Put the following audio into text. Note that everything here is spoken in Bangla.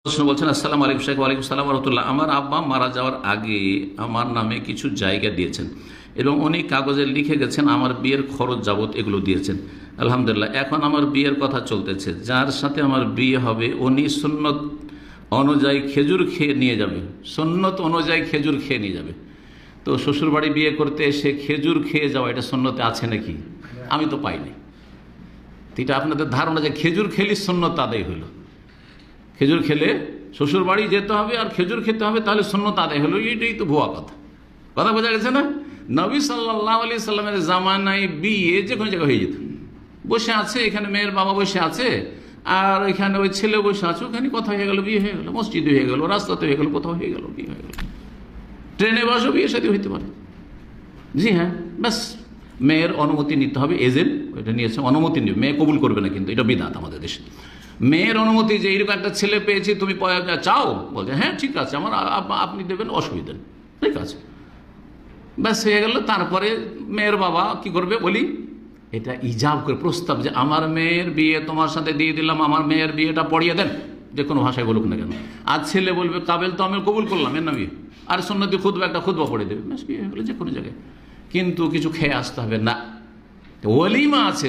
প্রশ্ন বলছেন, আসসালামু আলাইকুম শেখ। ওয়ালাইকুম সালাম রহমতুল্লাহ। আমার আব্বা মারা যাওয়ার আগে আমার নামে কিছু জায়গা দিয়েছেন এবং উনি কাগজে লিখে গেছেন আমার বিয়ের খরচ যাবত এগুলো দিয়েছেন। আলহামদুলিল্লাহ, এখন আমার বিয়ের কথা চলতেছে। যার সাথে আমার বিয়ে হবে উনি সুন্নত অনুযায়ী খেজুর খেয়ে নিয়ে যাবে, সুন্নত অনুযায়ী খেজুর খেয়ে নিয়ে যাবে। তো শ্বশুরবাড়ি বিয়ে করতে এসে খেজুর খেয়ে যাওয়া এটা সুন্নতে আছে নাকি? আমি তো পাইনি। এটা আপনাদের ধারণা যে খেজুর খেলি সুন্নত আদায় হলো, খেজুর খেলে শ্বশুর বাড়ি যেতে হবে আর খেজুর খেতে হবে, তাহলে সুন্নত আদায় হলো। এইটাই তো ভুয়া কথা। কথা বোঝা গেছে না? নবী সাল্লাল্লাহু আলাইহি সাল্লামের জামানায় বিয়ে যে কোনো জায়গায় হয়ে যেত। বসে আছে এখানে, মেয়ের বাবা বসে আছে আর এখানে ওই ছেলে বসে আছে, ওখানে কথা হয়ে গেল, বিয়ে হয়ে গেল। মসজিদে হয়ে গেল, রাস্তাতে হয়ে গেল, কোথাও হয়ে গেল, বিয়ে হয়ে গেল। ট্রেনে বসেও বিয়ে সাথে হইতে পারে। জি হ্যাঁ, ব্যাস মেয়ের অনুমতি নিতে হবে। এজেন্ট ওইটা নিয়েছে, অনুমতি নেবে, মেয়ে কবুল করবে না, কিন্তু এটা বিধাত আমাদের দেশে। মেয়ের অনুমতি যে এইরকম একটা ছেলে পেয়েছি, তুমি চাও? বলছে হ্যাঁ ঠিক আছে, আমার আপনি দেবেন, অসুবিধা নেই, ঠিক আছে, ব্যাস হয়ে গেল। তারপরে মেয়ের বাবা কি করবে বলি, এটা ইজাব করে প্রস্তাব যে আমার মেয়ের বিয়ে তোমার সাথে দিয়ে দিলাম, আমার মেয়ের বিয়েটা পড়িয়ে দেন, যে কোনো ভাষায় বলুক না কেন। আর ছেলে বলবে কাবেল তো আমি কবুল করলাম, এর নামে আর সুন্নতি খুতবা একটা খুতবা পড়ে দেবে, ব্যাস বিয়ে হয়ে গেলো যে কোনো জায়গায়। কিন্তু কিছু খেয়ে আসতে হবে না, ওলিমা আছে।